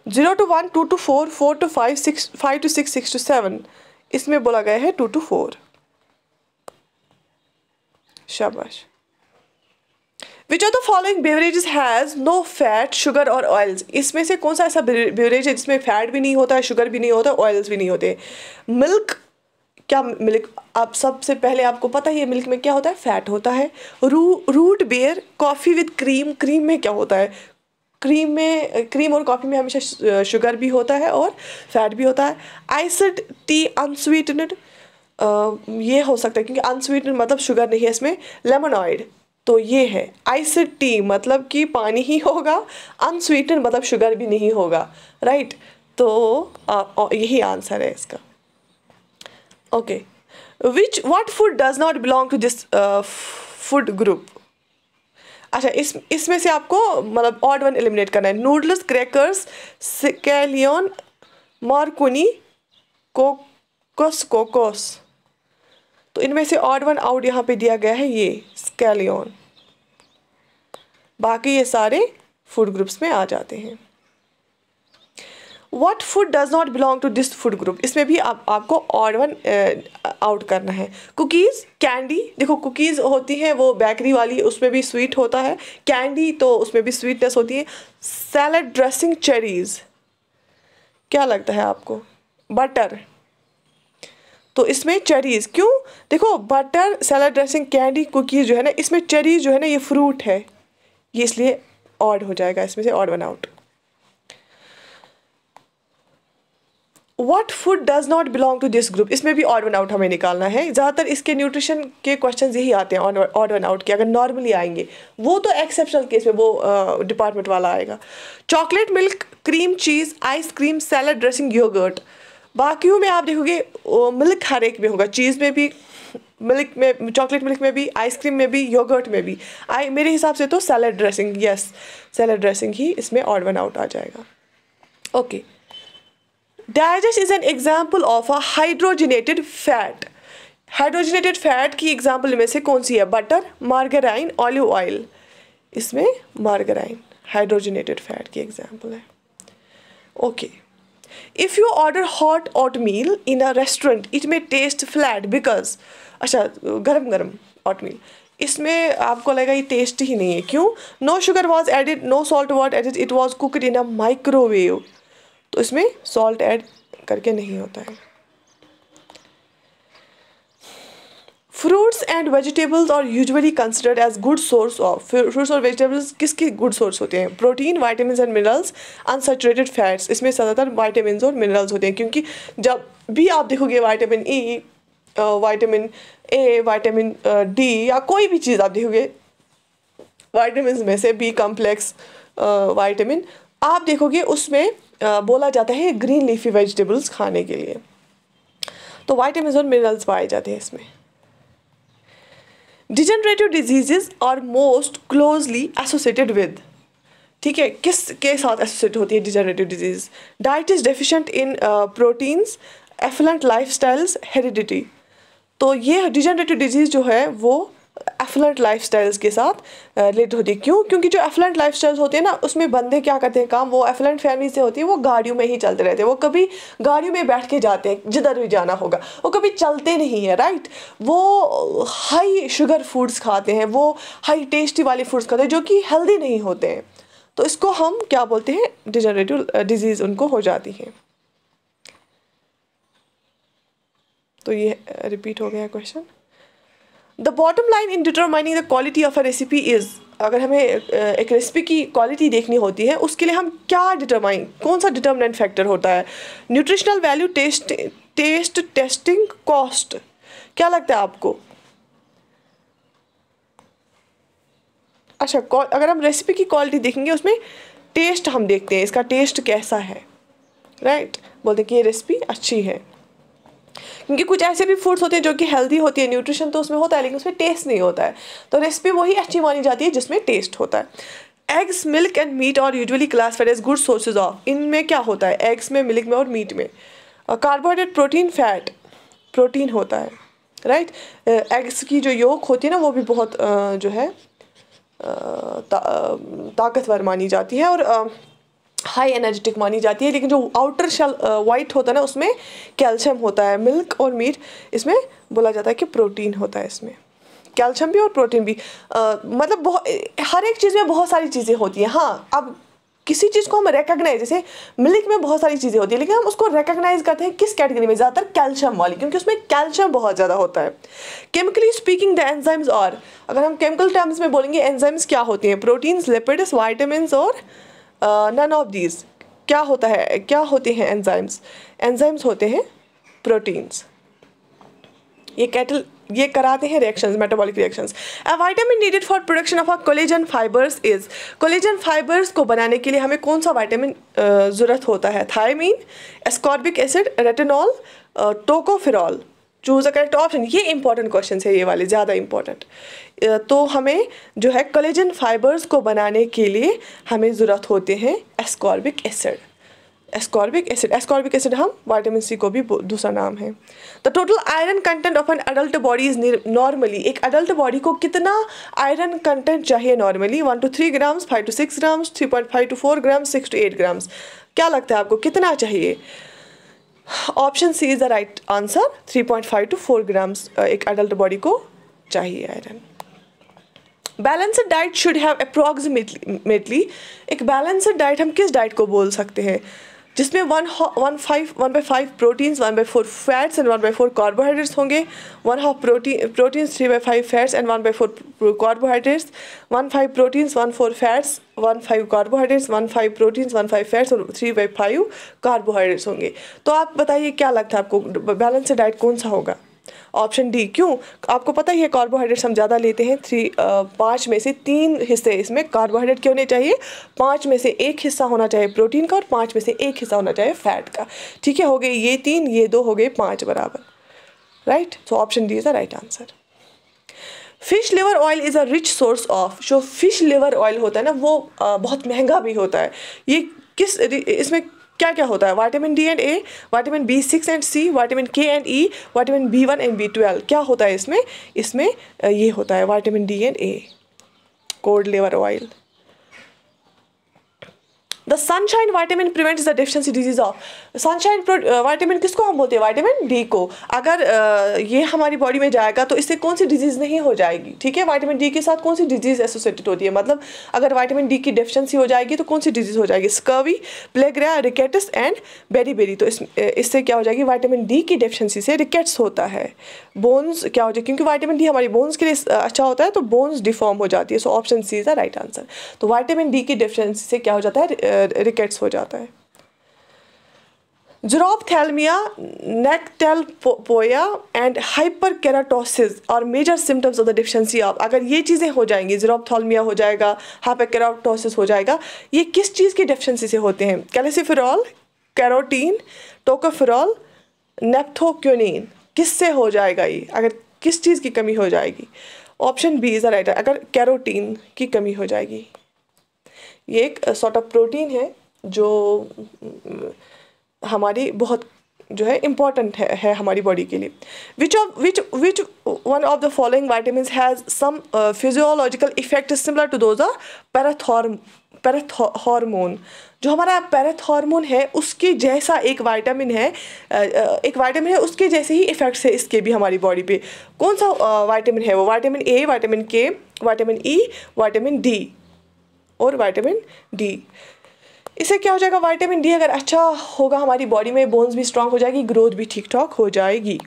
0 to 1, 2 to 4, 4 to 5, 5 to 6, 6 to 7. इसमें बोला गया है 2 to 4. शाबाश. Which of the following beverages has no fat, sugar और oils? इसमें से कौन सा ऐसा बेवरेज है जिसमें फैट भी नहीं होता है, शुगर भी नहीं होता है, ऑयल्स भी नहीं होते? मिल्क. क्या मिल्क? आप सबसे पहले आपको पता है मिल्क में क्या होता है? फैट होता है. Root beer. Coffee with cream. Cream में क्या होता है? क्रीम और कॉफ़ी में हमेशा शुगर भी होता है और फैट भी होता है. आइस्ड टी अनस्वीटनड, ये हो सकता है क्योंकि अनस्वीटनड मतलब शुगर नहीं है इसमें. लेमनॉइड, तो ये है आइस्ड टी मतलब कि पानी ही होगा, अनस्वीटनड मतलब शुगर भी नहीं होगा, राइट. तो यही आंसर है इसका. Okay, what food does not belong to this food group? अच्छा, इसमें से आपको मतलब ऑड वन एलिमिनेट करना है. Noodles, crackers, scallion, Markovnikov, Cocos. तो इनमें से ऑड वन आउट यहाँ पे दिया गया है, ये स्कैलियन. बाकी ये सारे फूड ग्रुप्स में आ जाते हैं. What food does not belong to this food group? इसमें भी आपको ऑड वन आउट करना है. Cookies, candy. देखो, कुकीज़ होती हैं वो बेकरी वाली, उसमें भी स्वीट होता है. कैंडी तो उसमें भी स्वीटनेस होती है. Salad dressing, cherries. क्या लगता है आपको? बटर. तो इसमें चेरीज़. क्यों? देखो, butter, salad dressing, candy, cookies जो है ना, इसमें चेरीज़ जो है ना ये फ्रूट है, ये इसलिए ऑड हो जाएगा, इसमें से odd one out. What food does not belong to this group? इसमें भी ऑड वन आउट हमें निकालना है. ज़्यादातर इसके न्यूट्रिशन के क्वेश्चंस यही आते हैं ऑड वन आउट के. अगर नॉर्मली आएंगे वो तो एक्सेप्शनल केस में वो डिपार्टमेंट वाला आएगा. Chocolate, milk, cream cheese, ice cream, salad dressing, yoghurt. बाकियों में आप देखोगे मिल्क हर एक में होगा, चीज़ में भी, मिल्क में, चॉकलेट मिल्क में भी, आइसक्रीम में भी, योगर्ट में भी। मेरे हिसाब से तो salad dressing, yes salad dressing ही इसमें ऑड वन आउट आ जाएगा। Okay, digest is an example of a hydrogenated fat. Hydrogenated fat की एग्जाम्पल में से कौन सी है? Butter, margarine, olive oil. इसमें मार्गराइन हाइड्रोजनेटेड फैट की एग्जाम्पल है। Okay, if you order hot oatmeal in a restaurant it may taste flat because, अच्छा गरम गरम ओटमील, इसमें आपको लगेगा ये टेस्ट ही नहीं है, क्यों? No sugar was added, no salt was added, it was cooked in a microwave. तो इसमें सॉल्ट ऐड करके नहीं होता है। Fruits and vegetables are usually considered as good source of, fruits और वेजिटेबल्स किसके गुड सोर्स होते हैं? Protein, vitamin and minerals, unsaturated fats. इसमें ज़्यादातर वाइटामिन और मिनरल्स होते हैं, क्योंकि जब भी आप देखोगे vitamin E, vitamin A, vitamin D या कोई भी चीज़ आप देखोगे वाइटामिन में से बी कॉम्प्लेक्स वाइटामिन, आप देखोगे उसमें बोला जाता है ग्रीन लीफी वेजिटेबल्स खाने के लिए। तो वाइटामिन और मिनरल्स पाए जाते हैं इसमें। Degenerative diseases are most closely associated with, ठीक है, किस के साथ एसोसिएट होती है degenerative disease? Diet is deficient in proteins, affluent lifestyles, heredity. तो ये डिजेनरेटिव डिजीज जो है वो एफिलेंट लाइफस्टाइल्स के साथ रिलेटेड होती है। क्यों? क्योंकि जो एफिलेंट लाइफस्टाइल्स होते हैं ना, उसमें बंदे क्या करते हैं काम, वो एफिलेंट फैमिली से होती है, वो गाड़ियों में ही चलते रहते हैं, वो कभी गाड़ियों में बैठ के जाते हैं जिधर भी जाना होगा, वो कभी चलते नहीं है, राइट? वो हाई शुगर फूड्स खाते हैं, वो हाई टेस्टी वाले फूड्स खाते हैं जो कि हेल्दी नहीं होते हैं। तो इसको हम क्या बोलते हैं? डिजेनरेटिव डिजीज़ उनको हो जाती है। तो ये रिपीट हो गया question. The bottom line in determining the quality of a recipe is, अगर हमें एक रेसिपी की क्वालिटी देखनी होती है उसके लिए हम क्या डिटरमाइन, कौन सा डिटर्मिनेंट फैक्टर होता है? Nutritional value, taste, tasting, cost. क्या लगता है आपको? अच्छा, अगर हम रेसिपी की क्वालिटी देखेंगे उसमें टेस्ट हम देखते हैं, इसका टेस्ट कैसा है, राइट? बोलते हैं कि ये रेसिपी अच्छी है। क्योंकि कुछ ऐसे भी फूड्स होते हैं जो कि हेल्दी होती है, न्यूट्रिशन तो उसमें होता है लेकिन उसमें टेस्ट नहीं होता है, तो रेसिपी वही अच्छी मानी जाती है जिसमें टेस्ट होता है। Eggs, milk and meat are usually classified as good sources of, इनमें क्या होता है? एग्स में, मिल्क में और मीट में कार्बोहाइड्रेट, प्रोटीन, फैट, प्रोटीन होता है, राइट? एग्स की जो योक होती है ना वो भी बहुत जो है ताकतवर मानी जाती है और हाई एनर्जेटिक मानी जाती है, लेकिन जो आउटर शेल वाइट होता है ना उसमें कैल्शियम होता है। मिल्क और मीट इसमें बोला जाता है कि प्रोटीन होता है, इसमें कैल्शियम भी और प्रोटीन भी। मतलब हर एक चीज़ में बहुत सारी चीज़ें होती हैं। हाँ, अब किसी चीज़ को हम रिकग्नाइज, जैसे मिल्क में बहुत सारी चीज़ें होती है लेकिन हम उसको रिकग्नाइज करते हैं किस कैटेगरी में? ज़्यादातर कैल्शियम वाली, क्योंकि उसमें कैल्शियम बहुत ज़्यादा होता है। केमिकली स्पीकिंग द एंजाइम्स और, अगर हम केमिकल टर्म्स में बोलेंगे एंजाइम्स क्या होती हैं? प्रोटीन्स, लिपिड्स, वाइटामिन और नन ऑफ दीज। क्या होता है, क्या होते हैं एंजाइम्स? एंजाइम्स होते हैं प्रोटीन्स, ये कराते हैं reactions, metabolic reactions. A vitamin needed for production of a collagen fibres is, collagen fibres को बनाने के लिए हमें कौन सा विटामिन ज़रूरत होता है? Thiamine, ascorbic acid, retinol, tocopherol. Choose a correct option. ये इंपॉर्टेंट क्वेश्चन है, ये वाले ज़्यादा इंपॉर्टेंट। तो हमें जो है कोलेजन फाइबर्स को बनाने के लिए हमें ज़रूरत होते हैं एस्कॉर्बिक एसिड। एस्कॉर्बिक एसिड हम विटामिन सी को भी दूसरा नाम है। The total iron content of an adult body is normally, एक अडल्ट बॉडी को कितना आयरन कंटेंट चाहिए normally? 1 to 3 grams, 5 to 6 grams, 3.5 to 4 grams, 6 to 8 grams. क्या लगता है आपको कितना चाहिए? Option C is the right answer. 3.5 to 4 grams एक अडल्ट बॉडी को चाहिए iron. Balanced diet should have approximately, एक बैलेंस्ड डाइट हम किस डाइट को बोल सकते हैं जिसमें 1/5 प्रोटीन्स, 1/4 फैट्स एंड 1/4 कार्बोहाइड्रेट्स होंगे? 1/2 proteins, 3/5 fats and 1/4 carbohydrates, 1/5 proteins, 1/4 fats, 1/5 carbohydrates, 1/5 proteins, 1/5 fats और 3/5 कार्बोहाइड्रेट्स होंगे। तो आप बताइए क्या लगता है आपको बैलेंस्ड डाइट कौन सा होगा? Option D. क्यों? आपको पता ही है कार्बोहाइड्रेट्स हम ज़्यादा लेते हैं, 5 में से 3 हिस्से इसमें कार्बोहाइड्रेट के होने चाहिए, 5 में से 1 हिस्सा होना चाहिए प्रोटीन का और 5 में से 1 हिस्सा होना चाहिए फैट का। ठीक है, हो गए ये 3, ये 2, हो गए 5 बराबर, right. So option D is the right answer. Fish liver oil is a rich source of, जो फिश लिवर ऑयल होता है ना वो बहुत महंगा भी होता है। ये किस, इसमें क्या क्या होता है? Vitamin D and A, vitamin B6 and C, vitamin K and E, vitamin B1 and B12। क्या होता है इसमें? इसमें ये होता है vitamin D and A, cod liver oil. The sunshine vitamin prevents the deficiency disease of, sunshine vitamin किसको हम बोलते हैं? विटामिन डी को। अगर ये हमारी बॉडी में जाएगा तो इससे कौन सी डिजीज़ नहीं हो जाएगी? ठीक है, विटामिन डी के साथ कौन सी डिजीज़ एसोसिएटेड होती है? मतलब अगर विटामिन डी की डेफिशिएंसी हो जाएगी तो कौन सी डिजीज़ हो जाएगी? Scurvy, pellagra, rickets and beriberi. तो इससे क्या हो जाएगी? विटामिन डी की डेफिशिएंसी से रिकेट्स होता है, बोन्स क्या हो जाए, क्योंकि विटामिन डी हमारी बोन्स के लिए अच्छा होता है, तो बोन्स डिफॉर्म हो जाती है। So option C is the right answer. तो विटामिन डी की डेफिशिएंसी से क्या हो जाता है? रिकेट्स हो जाता है। Xerophthalmia, nyctalopia and hyperkeratosis are major symptoms of the deficiency of, अगर ये चीज़ें हो जाएंगी, ज़ीरोफ्थैल्मिया हो जाएगा, हाइपरकेराटोसिस हो जाएगा, ये किस चीज़ की डेफिशिएंसी से होते हैं? कैल्सिफेरॉल, कैरोटीन, टोकोफेरॉल, नेप्थोक्योनिन, किससे हो जाएगा ये? अगर किस चीज़ की कमी हो जाएगी? Option B is the right, अगर कैरोटीन की कमी हो जाएगी। ये एक सॉर्ट ऑफ प्रोटीन है जो हमारी बहुत जो है इम्पॉर्टेंट है हमारी बॉडी के लिए। Which one of the following vitamin has some physiological effect similar to those parathormone, जो हमारा पैराथॉर्मोन है उसके जैसा एक वाइटामिन है, उसके जैसे ही इफेक्ट्स है इसके भी हमारी बॉडी पे। कौन सा वाइटामिन है वो? Vitamin A, vitamin K, vitamin E, vitamin D और विटामिन डी। इससे क्या हो जाएगा? विटामिन डी अगर अच्छा होगा हमारी बॉडी में, बोन्स भी स्ट्रांग हो जाएगी, ग्रोथ भी ठीक ठाक हो जाएगी।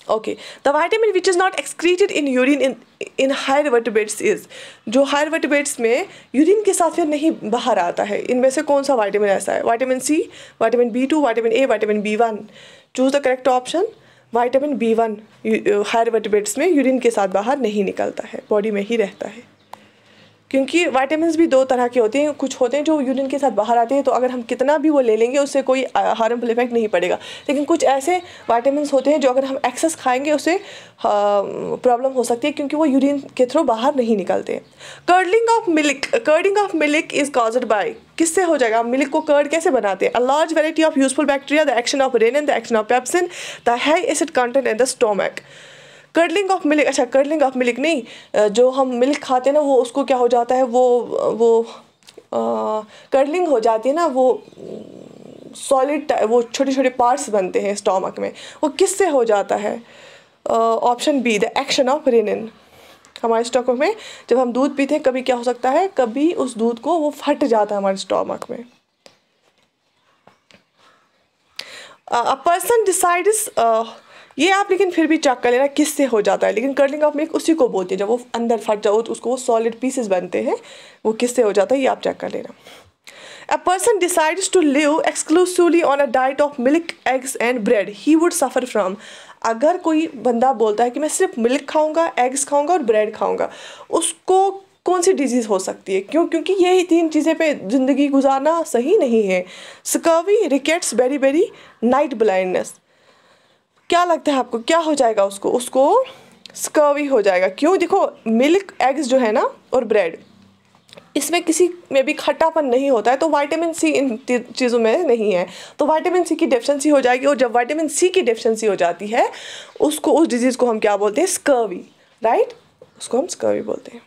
Okay, the vitamin which is not excreted in urine in higher vertebrates is, जो हायर वर्टिब्रेट्स में यूरिन के साथ फिर नहीं बाहर आता है, इनमें से कौन सा विटामिन ऐसा है? Vitamin C, vitamin B2, vitamin A, vitamin B1। Choose the correct option. Vitamin B1 higher vertebrates में यूरिन के साथ बाहर नहीं निकलता है, बॉडी में ही रहता है। क्योंकि विटामिन्स भी 2 तरह के होते हैं, कुछ होते हैं जो यूरिन के साथ बाहर आते हैं, तो अगर हम कितना भी वो ले लेंगे उससे कोई हार्मफुल इफेक्ट नहीं पड़ेगा। लेकिन कुछ ऐसे विटामिन्स होते हैं जो अगर हम एक्सेस खाएंगे उससे प्रॉब्लम हो सकती है, क्योंकि वो यूरिन के थ्रू बाहर नहीं निकलते। Curding of milk is caused by, किससे हो जाएगा? मिल्क को कर्ड कैसे बनाते हैं? A large variety of useful bacteria, the action of rennin, the action of pepsin, the high acid content in the stomach. Curdling of milk, अच्छा curdling of milk नहीं, जो हम मिल्क खाते हैं ना वो उसको क्या हो जाता है, वो कर्डलिंग हो जाती है ना, वो सॉलिड, वो छोटे छोटे पार्ट्स बनते हैं स्टोमक में, वो किससे हो जाता है? Option B, the action of renin. हमारे स्टोमक में जब हम दूध पीते हैं कभी क्या हो सकता है, कभी उस दूध को वो फट जाता है हमारे स्टोमक में। अ पर्सन डिसाइड्स, ये आप लेकिन फिर भी चेक कर लेना किससे हो जाता है, लेकिन कर्लिंग ऑफ मिल्क उसी को बोलते हैं, जब वो अंदर फट जाओ तो उसको वो सॉलिड पीसेस बनते हैं, वो किससे हो जाता है ये आप चेक कर लेना। A person decides to live exclusively on a diet of milk, eggs and bread. He would suffer from. अगर कोई बंदा बोलता है कि मैं सिर्फ मिल्क खाऊंगा, एग्स खाऊंगा और ब्रेड खाऊंगा, उसको कौन सी डिजीज़ हो सकती है? क्यों? क्योंकि यही 3 चीज़ें पे ज़िंदगी गुजारना सही नहीं है। Scurvy, rickets, beriberi, night blindness. क्या लगता है आपको क्या हो जाएगा? उसको स्कर्वी हो जाएगा। क्यों? देखो मिल्क, एग्स जो है ना और ब्रेड, इसमें किसी में भी खट्टापन नहीं होता है, तो विटामिन सी इन चीज़ों में नहीं है, तो विटामिन सी की डेफिशिएंसी हो जाएगी। और जब विटामिन सी की डेफिशिएंसी हो जाती है उस डिजीज़ को हम क्या बोलते हैं? स्कर्वी, राइट, उसको हम स्कर्वी बोलते हैं।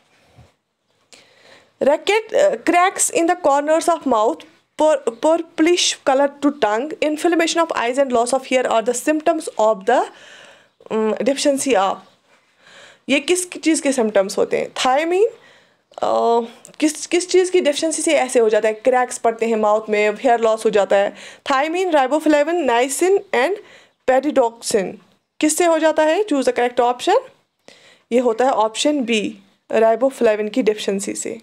Racket, cracks in the corners of mouth, purplish color to tongue, inflammation of eyes and loss of hear are the symptoms of the deficiency of। ये किस चीज़ के सिम्टम्स होते हैं? थायमीन, किस चीज़ की डेफिशिएंसी से ऐसे हो जाता है? क्रैक्स पड़ते हैं माउथ में, हेयर लॉस हो जाता है। थायमीन, राइबोफ्लेविन, नाइसिन एंड पेरिडोक्सिन, किससे हो जाता है? Choose the correct option. ये होता है ऑप्शन बी, राइबोफ्लेविन की डेफिशिएंसी से।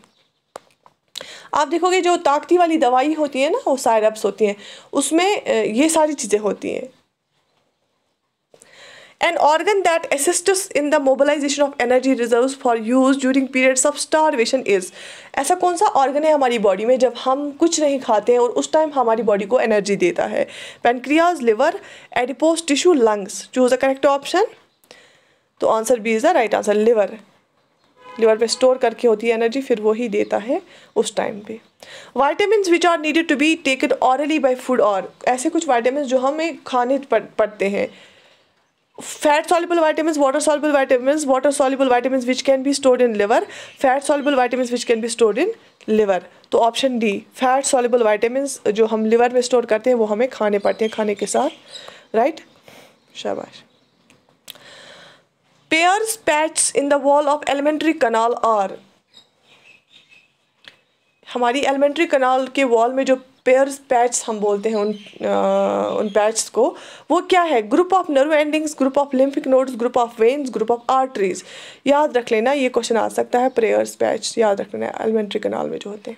आप देखोगे जो ताकती वाली दवाई होती है ना, वो साइरप्स होती हैं, उसमें ये सारी चीज़ें होती हैं। An organ that assists in the mobilization of energy reserves for use during periods of starvation is, ऐसा कौन सा ऑर्गन है हमारी बॉडी में जब हम कुछ नहीं खाते हैं और उस टाइम हमारी बॉडी को एनर्जी देता है? Pancreas, liver, adipose tissue, lungs. Choose the correct option. तो answer B is the right answer. Liver. Liver पे स्टोर करके होती है एनर्जी, फिर वो ही देता है उस टाइम पे. Vitamin which are needed to be taken orally by food, और ऐसे कुछ वाइटामिन जो हमें खाने पड़ते हैं. Fat soluble vitamins, water soluble vitamins which can be stored in liver, fat soluble vitamins which can be stored in liver. तो option D, fat soluble vitamins जो हम लिवर में स्टोर करते हैं वो हमें खाने पड़ते हैं खाने के साथ. राइट, शाबाश. Pairs patches in the wall of alimentary canal are, हमारी एलिमेंट्री कनाल के वॉल में जो पेयर्स पैच हम बोलते हैं उन पैच को, वो क्या है? Group of nerve endings, group of lymphatic nodes, group of veins, group of arteries. याद रख लेना, ये क्वेश्चन आ सकता है. पेयर्स पैच याद रख लेना एलिमेंट्री कनाल में जो होते हैं.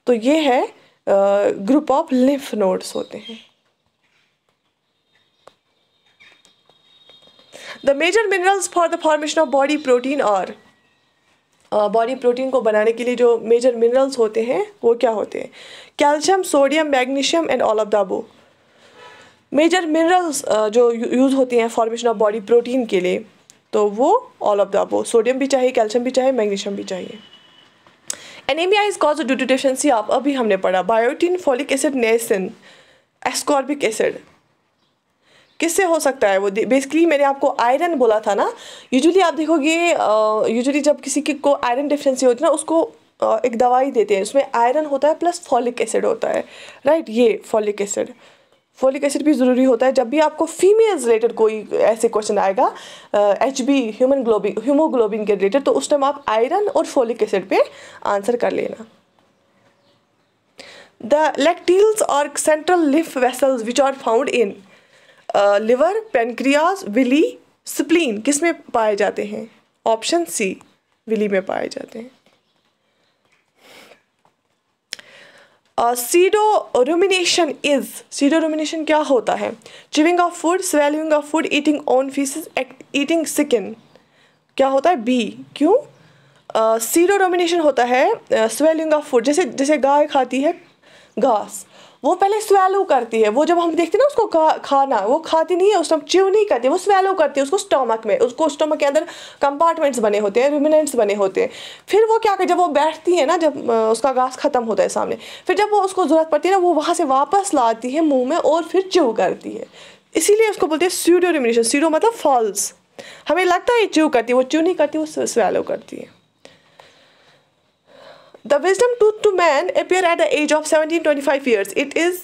तो ये है ग्रुप ऑफ लिम्फ नोड्स होते हैं. The major minerals for the formation of body protein are, body protein को बनाने के लिए जो मेजर मिनरल्स होते हैं वो क्या होते हैं? Calcium, sodium, magnesium and all of the above. Major minerals जो यूज़ होती हैं फॉर्मेशन ऑफ बॉडी प्रोटीन के लिए, तो वो all of the above. Sodium भी चाहिए, कैल्शियम भी चाहिए, मैग्नीशियम भी चाहिए. Anaemia is cause due to deficiency of, अभी हमने पढ़ा, biotin, folic acid, niacin, ascorbic acid. किससे हो सकता है वो? बेसिकली मैंने आपको आयरन बोला था ना. यूजुअली आप देखोगे, यूजुअली जब किसी को आयरन डिफिशिएंसी होती है ना, उसको एक दवाई देते हैं, उसमें आयरन होता है प्लस फॉलिक एसिड होता है. राइट, ये फॉलिक एसिड भी ज़रूरी होता है. जब भी आपको फीमेल्स रिलेटेड कोई ऐसे क्वेश्चन आएगा, HB हीमोग्लोबिन के रिलेटेड, तो उस टाइम आप आयरन और फॉलिक एसिड पे आंसर कर लेना. द लैक्टील्स और central lymph vessels which are found in liver, pancreas, villi, spleen, किस में पाए जाते हैं? ऑप्शन सी, विली में पाए जाते हैं. सीडोरुमिनेशन इज, सीडोरुमिनेशन क्या होता है? Chewing of food, swelling of food, eating own faeces, eating skin. क्या होता है? बी. क्यों? सीडोरुमिनेशन होता है स्वेलिंग ऑफ फूड. जैसे गाय खाती है घास, वो पहले स्वेलो करती है. वो जब हम देखते हैं ना उसको खाना, वो खाती नहीं है उस टाइम, च्यू नहीं करती, वो स्वेलो करती है उसको स्टमक में. उसको स्टमक के अंदर कंपार्टमेंट्स बने होते हैं, रुमिनेंट्स बने होते हैं. फिर वो क्या करती है, जब वो बैठती है ना, जब उसका घास खत्म होता है सामने, फिर जब वो उसको ज़रूरत पड़ती है ना, वो वहाँ से वापस लाती है मुँह में और फिर च्यू करती है. इसीलिए उसको बोलते हैं स्यूडो रुमिनेशन. स्यूडो मतलब फॉल्स. हमें लगता है च्यू करती है, वो च्यू नहीं करती, वो स्वेलो करती है. The wisdom tooth to man appear at the age of 17-25 years. It is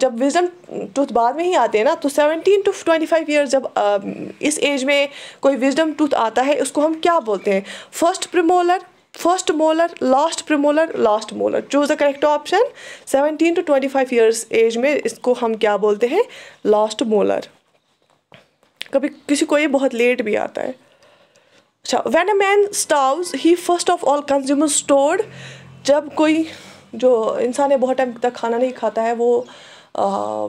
जब विजडम टूथ बाद में ही आते हैं ना, तो 17 to 25 ईयर्स जब इस एज में कोई विजडम टूथ आता है, उसको हम क्या बोलते हैं? First premolar, first molar, last premolar, last molar. Choose the correct option. 17 to 25 years age में इसको हम क्या बोलते हैं? Last molar. कभी किसी को ये बहुत लेट भी आता है. अच्छा, when a man starves he first of all consumers stored. जब कोई जो इंसान है बहुत टाइम तक खाना नहीं खाता है, वो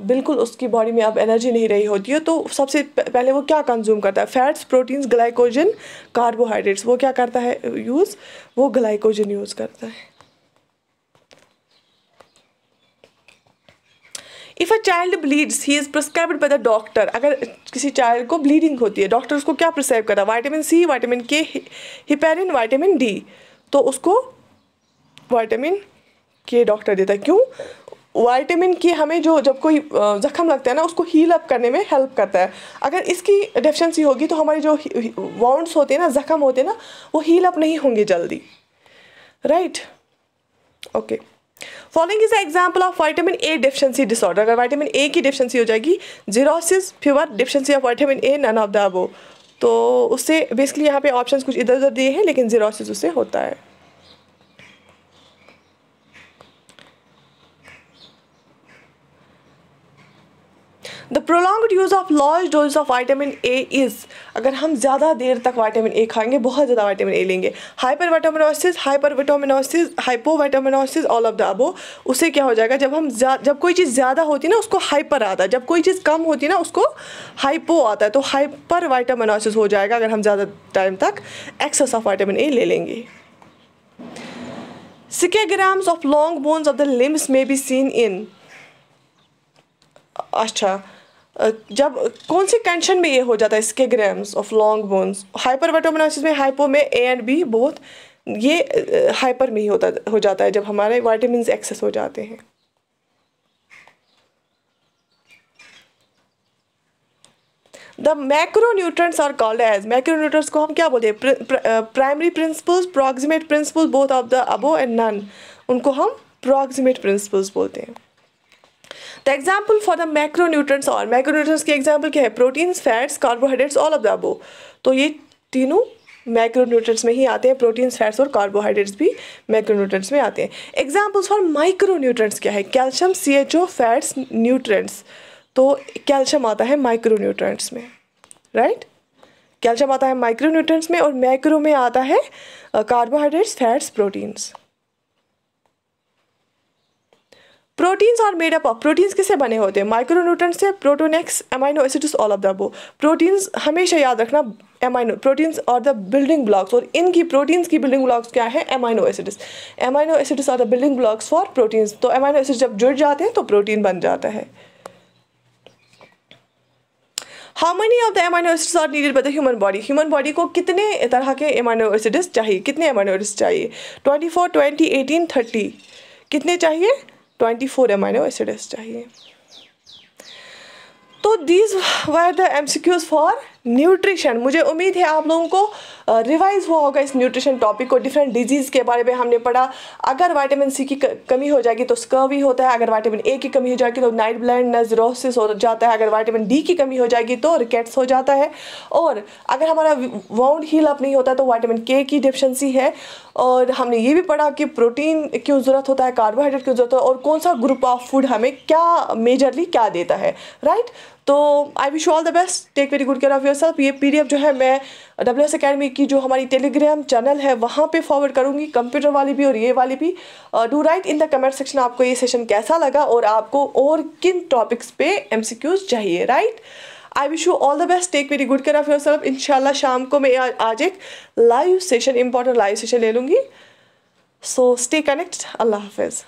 बिल्कुल उसकी बॉडी में अब एनर्जी नहीं रही होती है, तो सबसे पहले वो क्या कंज्यूम करता है? Fats, proteins, glycogen, carbohydrates. वो क्या करता है यूज़? वो ग्लाइकोजन यूज़ करता है. If a child bleeds he is prescribed by the doctor. अगर किसी चाइल्ड को ब्लीडिंग होती है, डॉक्टर उसको क्या प्रिस्क्राइब करता है? विटामिन सी, विटामिन के, हिपेरिन, विटामिन डी. तो उसको विटामिन के डॉक्टर देता है. क्यों? विटामिन के हमें जो जब कोई जख्म लगता है ना, उसको हील अप करने में हेल्प करता है. अगर इसकी डेफिशिएंसी होगी तो हमारे जो वाउंड्स होते हैं ना, जख्म होते हैं ना, वो हील अप नहीं होंगे जल्दी. Right, okay. Following is example of vitamin A deficiency disorder. अगर विटामिन ए की डेफिशिएंसी हो जाएगी, xerosis, fever, deficiency of vitamin A, none of the above. तो उससे बेसिकली यहाँ पे ऑप्शंस कुछ इधर उधर दिए हैं, लेकिन जीरोसिस उससे होता है. The prolonged use of large dose of vitamin A is, अगर हम ज़्यादा देर तक विटामिन ए खाएंगे, बहुत ज़्यादा विटामिन ए लेंगे, hyper vitaminosis, hypovitaminosis, all of the अबो, उससे क्या हो जाएगा, जब कोई चीज़ ज़्यादा होती है ना उसको हाइपर आता है, जब कोई चीज़ कम होती है ना उसको हाइपो आता है, तो हाइपर विटामिनोसिस हो जाएगा अगर हम ज़्यादा टाइम तक एक्सेस ऑफ विटामिन ए ले लेंगे। Sciagrams of long bones of the limbs may be seen in, अच्छा, जब कौन सी कंडीशन में ये हो जाता है स्केग्राम्स ऑफ लॉन्ग बोन्स? हाइपरविटामिनोसिस में, हाइपो में, ए एंड बी बोथ, ये हाइपर में ही हो जाता है जब हमारे विटामिन एक्सेस हो जाते हैं। The macronutrients are called as, macronutrients को हम क्या बोलते हैं? Primary principles, proximate principles, both of the above and none, उनको हम प्रॉक्सिमेट प्रिंसिपल्स बोलते हैं। The example for the macronutrients, और मैक्रोन्यूट्रेंट्स के एग्जाम्पल क्या है? Proteins, fats, carbohydrates, all of the above, तो ये तीनों मैक्रोन्यूट्रेंट्स में ही आते हैं। प्रोटीन्स, फैट्स और कार्बोहाइड्रेट्स भी मैक्रोन्यूट्रेंट्स में आते हैं। एग्जाम्पल्स फॉर माइक्रोन्यूट्रेंट्स क्या है? कैल्शियम, CHO, फैट्स, न्यूट्रेंट्स, तो कैल्शियम आता है माइक्रोन्यूट्रेंट्स में, राइट? कैल्शियम आता है माइक्रोन्यूट्रेंट्स में, और मैक्रो में आता है carbohydrates, fats, proteins. Proteins are made up of, proteins किससे बने होते हैं? माइक्रोन्यूट्रेंट्स से, प्रोटोनेक्स, amino acids, all of the above. Proteins हमेशा याद रखना, अमाइनो प्रोटीन्स और द बिल्डिंग ब्लॉक्स, और इनकी प्रोटीन्स की बिल्डिंग ब्लॉक्स क्या है? Amino acids. Amino acids are the building blocks for proteins, तो अमाइनो एसिड्स जब जुड़ जाते हैं तो प्रोटीन बन जाता है। How many of the amino acids are needed by the human body? Human body को कितने तरह के अमाइनो एसिड्स चाहिए? कितने अमाइनो एसिड्स चाहिए? 24, 20, 18, 30, कितने चाहिए? 24 अमाइनो एसिड्स चाहिए। तो these were the MCQs for nutrition. मुझे उम्मीद है आप लोगों को रिवाइज हुआ होगा इस न्यूट्रिशन टॉपिक को। डिफरेंट डिजीज़ के बारे में हमने पढ़ा। अगर विटामिन सी की कमी हो जाएगी तो स्कर्वी होता है, अगर विटामिन ए की कमी हो जाएगी तो नाइट ब्लाइंडनेस, रोसिस हो जाता है, अगर विटामिन डी की कमी हो जाएगी तो रिकेट्स हो जाता है, और अगर हमारा वाउंड हील अप नहीं होता तो विटामिन के की डिफिशिएंसी है। और हमने ये भी पढ़ा कि प्रोटीन क्यों ज़रूरत होता है, कार्बोहाइड्रेट क्यों ज़रूरत है, और कौन सा ग्रुप ऑफ फूड हमें क्या मेजरली क्या देता है, राइट? तो I wish you all the best, take very good care of yourself. ये PDF जो है मैं WS अकेडमी की जो हमारी टेलीग्राम चैनल है वहाँ पे फॉरवर्ड करूँगी, कंप्यूटर वाली भी और ये वाली भी। Do right in the comment section आपको ये सेशन कैसा लगा और आपको और किन टॉपिक्स पे MCQs चाहिए, right? I wish you all the best, take very good care of yourself. इंशाल्लाह शाम को मैं आज एक live session, important live session ले लूँगी। So stay connect. अल्लाह हाफिज़।